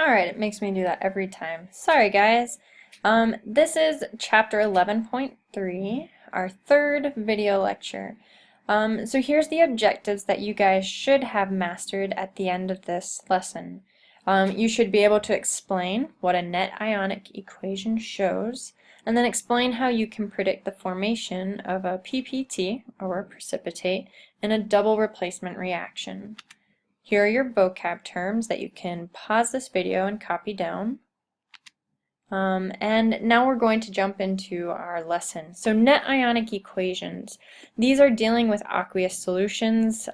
Alright, it makes me do that every time. Sorry guys. This is chapter 11.3, our third video lecture. So here's the objectives that you guys should have mastered at the end of this lesson. You should be able to explain what a net ionic equation shows, and then explain how you can predict the formation of a PPT, or a precipitate, in a double replacement reaction. Here are your vocab terms that you can pause this video and copy down. And now we're going to jump into our lesson. So net ionic equations. These are dealing with aqueous solutions.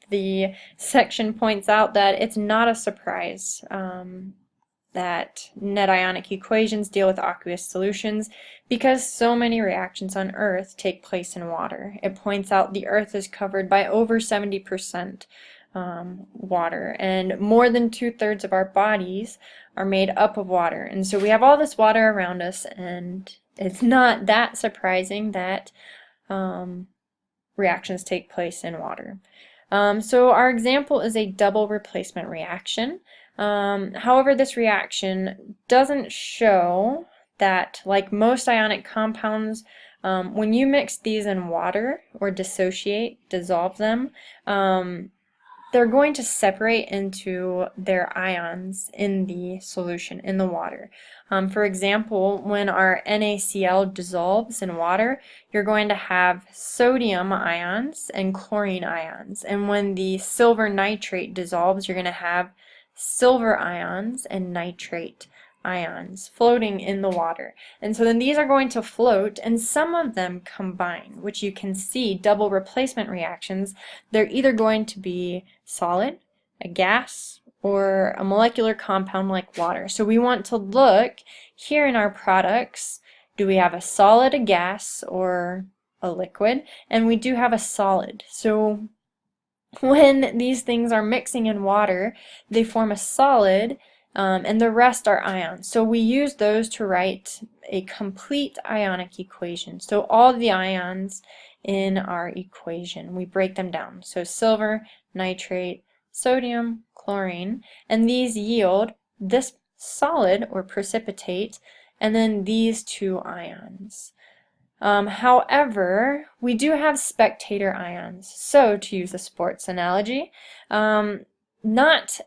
The section points out that it's not a surprise that net ionic equations deal with aqueous solutions because so many reactions on Earth take place in water. It points out the Earth is covered by over 70% water, and more than 2/3 of our bodies are made up of water. And so we have all this water around us, and it's not that surprising that reactions take place in water. So our example is a double replacement reaction. However, this reaction doesn't show that, like most ionic compounds, when you mix these in water or dissolve them, they're going to separate into their ions in the solution, in the water. For example, when our NaCl dissolves in water, you're going to have sodium ions and chlorine ions. And when the silver nitrate dissolves, you're going to have silver ions and nitrate ions floating in the water. And so then these are going to float, and some of them combine, which you can see double replacement reactions. They're either going to be solid, a gas, or a molecular compound like water. So we want to look here in our products, do we have a solid, a gas, or a liquid? And we do have a solid. So when these things are mixing in water, they form a solid, and the rest are ions. So we use those to write a complete ionic equation. So all the ions in our equation, we break them down. So silver, nitrate, sodium, chlorine, and these yield this solid or precipitate, and then these two ions. However, we do have spectator ions. So to use a sports analogy, not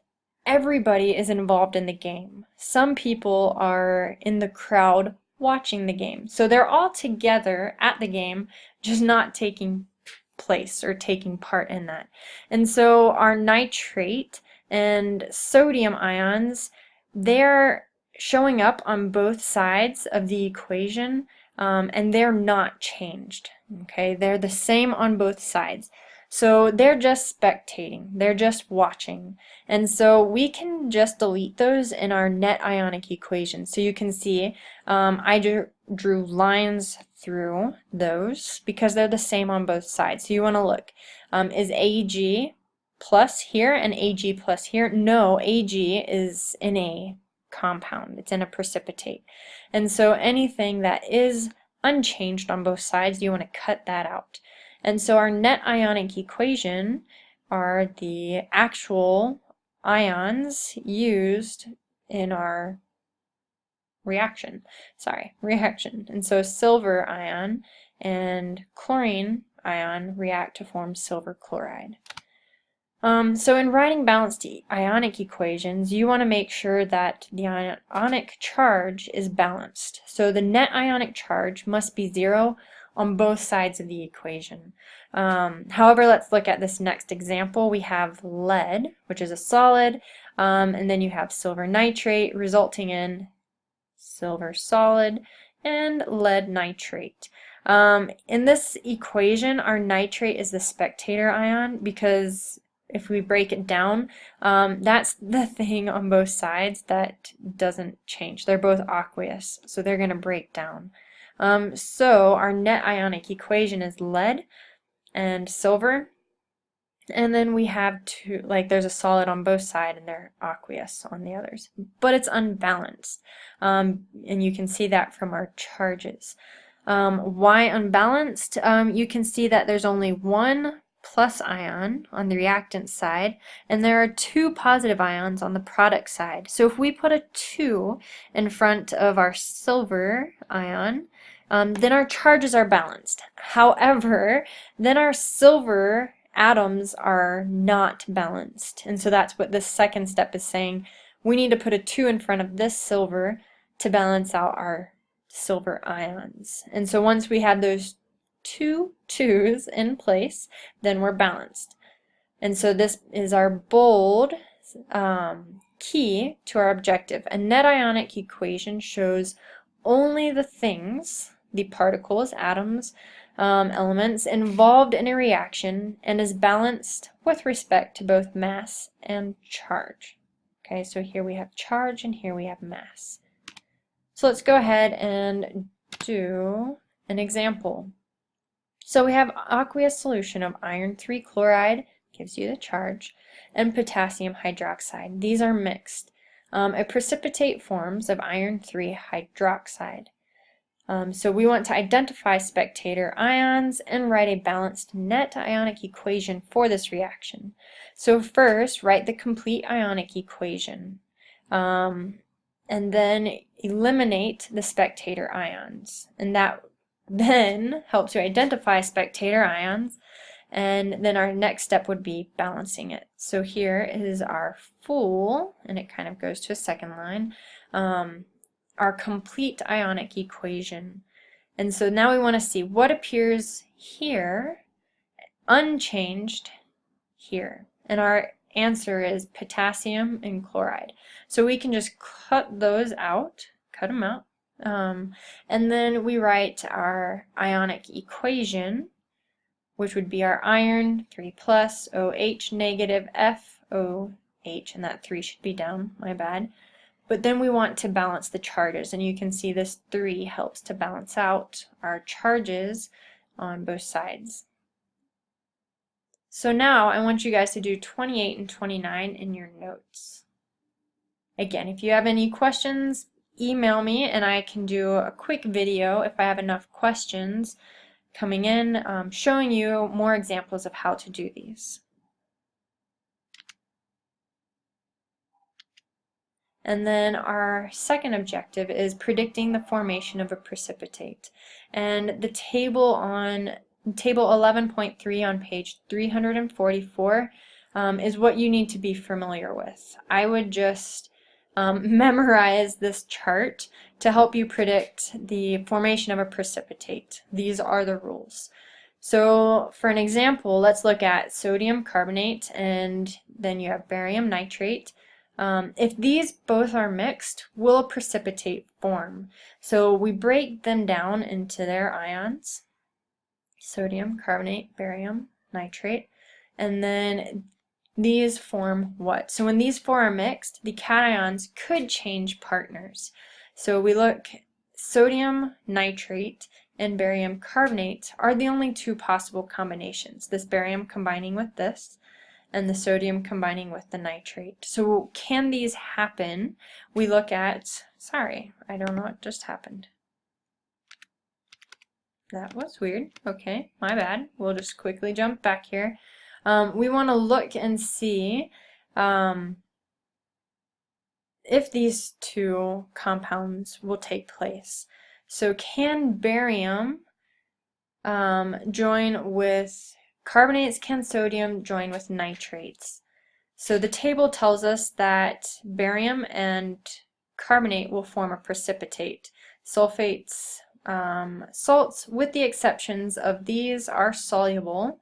everybody is involved in the game. Some people are in the crowd watching the game. So they're all together at the game, just not taking place or taking part in that. And so our nitrate and sodium ions, they're showing up on both sides of the equation, and they're not changed. Okay, they're the same on both sides. So they're just spectating, they're just watching. And so we can just delete those in our net ionic equation. So you can see I drew lines through those because they're the same on both sides. So you want to look, is Ag plus here and Ag plus here? No, Ag is in a compound, it's in a precipitate. And so anything that is unchanged on both sides, you want to cut that out. And so our net ionic equation are the actual ions used in our reaction. And so silver ion and chlorine ion react to form silver chloride. So in writing balanced ionic equations, you want to make sure that the ionic charge is balanced. So the net ionic charge must be 0 on both sides of the equation. However, let's look at this next example. We have lead, which is a solid, and then you have silver nitrate resulting in silver solid and lead nitrate. In this equation, our nitrate is the spectator ion because if we break it down, that's the thing on both sides that doesn't change. They're both aqueous, so they're going to break down. So our net ionic equation is lead and silver, and then we have two, like there's a solid on both sides and they're aqueous on the others, but it's unbalanced, and you can see that from our charges. Why unbalanced? You can see that there's only one plus ion on the reactant side, and there are 2 positive ions on the product side. So if we put a 2 in front of our silver ion, then our charges are balanced. However, then our silver atoms are not balanced. And so that's what this second step is saying. We need to put a 2 in front of this silver to balance out our silver ions. And so once we have those 2 2's in place, then we're balanced. And so this is our bold key to our objective. A net ionic equation shows only the things, the particles, atoms, elements involved in a reaction and is balanced with respect to both mass and charge. Okay, so here we have charge and here we have mass. So let's go ahead and do an example. So we have aqueous solution of iron 3 chloride, gives you the charge, and potassium hydroxide. These are mixed. A precipitate forms of iron 3 hydroxide. So we want to identify spectator ions and write a balanced net ionic equation for this reaction. So first, write the complete ionic equation, and then eliminate the spectator ions. And that then helps you identify spectator ions, and then our next step would be balancing it. So here is our full, and it kind of goes to a second line, our complete ionic equation. And so now we want to see what appears here unchanged here. And our answer is potassium and chloride. So we can just cut those out, cut them out, and then we write our ionic equation, which would be our iron 3 plus OH negative FOH, and that 3 should be down, my bad. But then we want to balance the charges, and you can see this 3 helps to balance out our charges on both sides. So now I want you guys to do 28 and 29 in your notes. Again, if you have any questions, email me and I can do a quick video if I have enough questions coming in, showing you more examples of how to do these. And then our second objective is predicting the formation of a precipitate. And the table on table 11.3 on page 344 is what you need to be familiar with. I would just memorize this chart to help you predict the formation of a precipitate. These are the rules. So for an example, let's look at sodium carbonate and then you have barium nitrate. If these both are mixed, will a precipitate form? So we break them down into their ions, sodium carbonate, barium nitrate, and then these form what? So when these 4 are mixed, the cations could change partners. So we look, sodium nitrate and barium carbonate are the only 2 possible combinations. This barium combining with this, and the sodium combining with the nitrate. So can these happen? We look at, sorry, I don't know what just happened. That was weird. Okay, my bad. We'll just quickly jump back here. We want to look and see if these 2 compounds will take place. So can barium join with carbonates, can sodium join with nitrates? So the table tells us that barium and carbonate will form a precipitate. Sulfates, salts, with the exceptions of these, are soluble,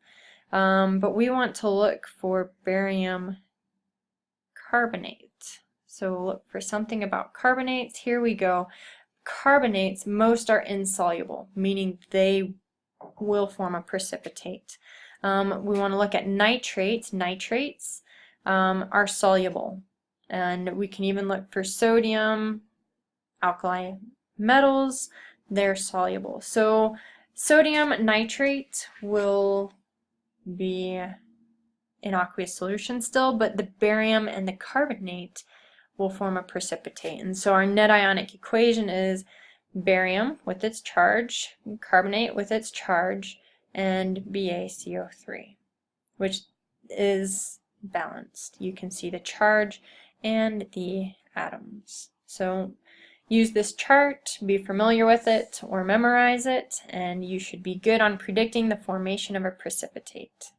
but we want to look for barium carbonate. So we'll look for something about carbonates. Here we go. Carbonates, most are insoluble, meaning they will form a precipitate. We want to look at nitrates. Nitrates are soluble, and we can even look for sodium, alkali metals, they're soluble. So sodium nitrate will be in aqueous solution still, but the barium and the carbonate will form a precipitate. And so our net ionic equation is barium with its charge, carbonate with its charge, and BaCO3. which is balanced. You can see the charge and the atoms. So use this chart, be familiar with it, or memorize it, and you should be good on predicting the formation of a precipitate.